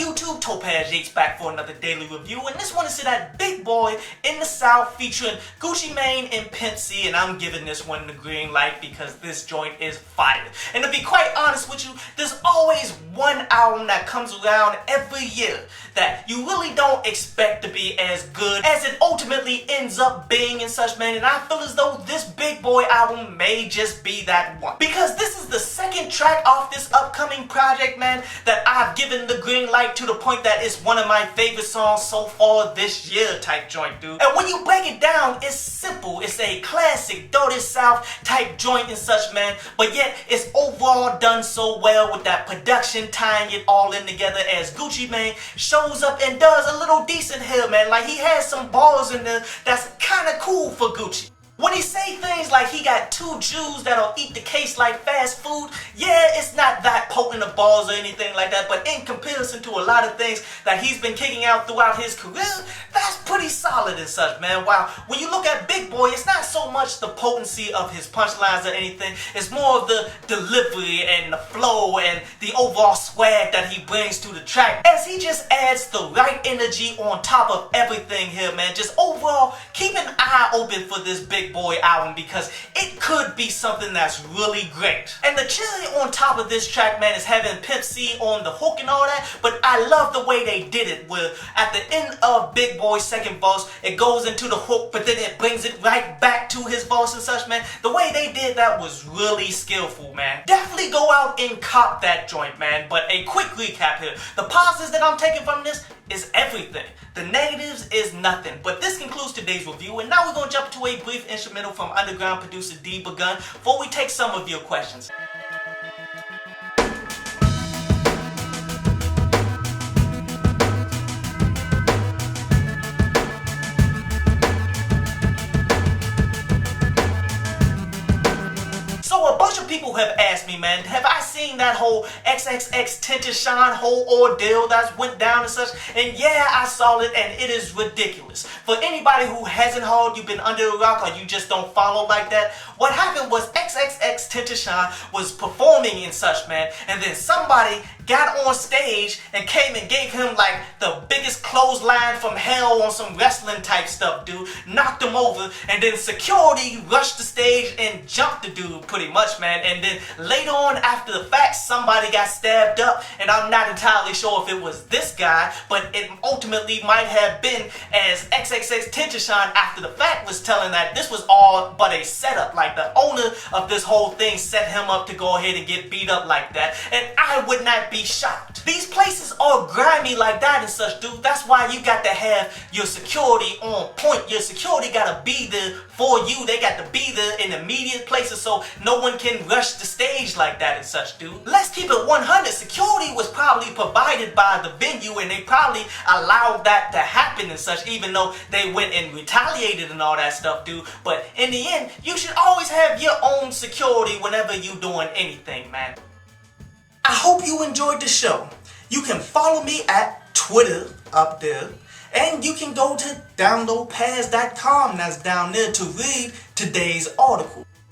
YouTube? Topaz Yates back for another daily review, and this one is to that Big Boy in the South featuring Gucci Mane and Pimp, and I'm giving this one the green light because this joint is fire. And to be quite honest with you, there's always one album that comes around every year that you really don't expect to be as good as it ultimately ends up being and such, man. And I feel as though this Big Boy album may just be that one, because this is the second track off this upcoming project, man, that I've given the green light to the point that it's one of my favorite songs so far this year type joint, dude. And when you break it down, it's simple. It's a classic Dirty South type joint and such, man, but yet it's overall done so well with that production tying it all in together as Gucci Mane shows up and does a little decent here, man. Like, he has some bars in there that's kind of cool for Gucci. When he say things like he got two Jews that'll eat the case like fast food, yeah, it's not that potent of balls or anything like that, but in comparison to a lot of things that he's been kicking out throughout his career, that's pretty solid and such, man. While when you look at Big Boy, it's not so much the potency of his punchlines or anything, it's more of the delivery and the flow and the overall swag that he brings to the track, as he just adds the right energy on top of everything here, man. Just overall, keep an eye open for this Big Boy album because it could be something that's really great. And the cherry on top of this track, man, is having Pimp C on the hook and all that, but I love the way they did it, where at the end of Big Boy's second verse, it goes into the hook, but then it brings it right back to his verse and such, man. The way they did that was really skillful, man. Definitely go out and cop that joint, man. But a quick recap here. The positives that I'm taking from this is everything. The negatives is nothing. But this concludes today's review, and now we're going to jump to a brief instrumental from underground producer D Begun before we take some of your questions. So a bunch of people have asked me, man, have I seen that whole XXX Tentacion whole ordeal that's went down and such? And yeah, I saw it, and it is ridiculous. For anybody who hasn't heard, you've been under a rock, or you just don't follow like that, what happened was XXX Tentacion was performing and such, man, and then somebody got on stage and came and gave him like the biggest clothesline from hell on some wrestling type stuff, dude. Knocked him over, and then security rushed the stage and jumped the dude pretty much, man. And then later on after the fact, somebody got stabbed up, and I'm not entirely sure if it was this guy, but it ultimately might have been, as XXX Tentacion after the fact was telling that this was all but a setup. Like, the owner of this whole thing set him up to go ahead and get beat up like that, and I would not be shocked. These places are grimy like that and such, dude. That's why you got to have your security on point. Your security got to be there for you. They got to be there in immediate places so no one can rush the stage like that and such, dude. Let's keep it 100. Security was probably provided by the venue, and they probably allowed that to happen and such, even though they went and retaliated and all that stuff, dude. But in the end, you should always have your own security whenever you doing anything, man. I hope you enjoyed the show. You can follow me at Twitter up there, and you can go to downloadpaz.com, that's down there, to read today's article.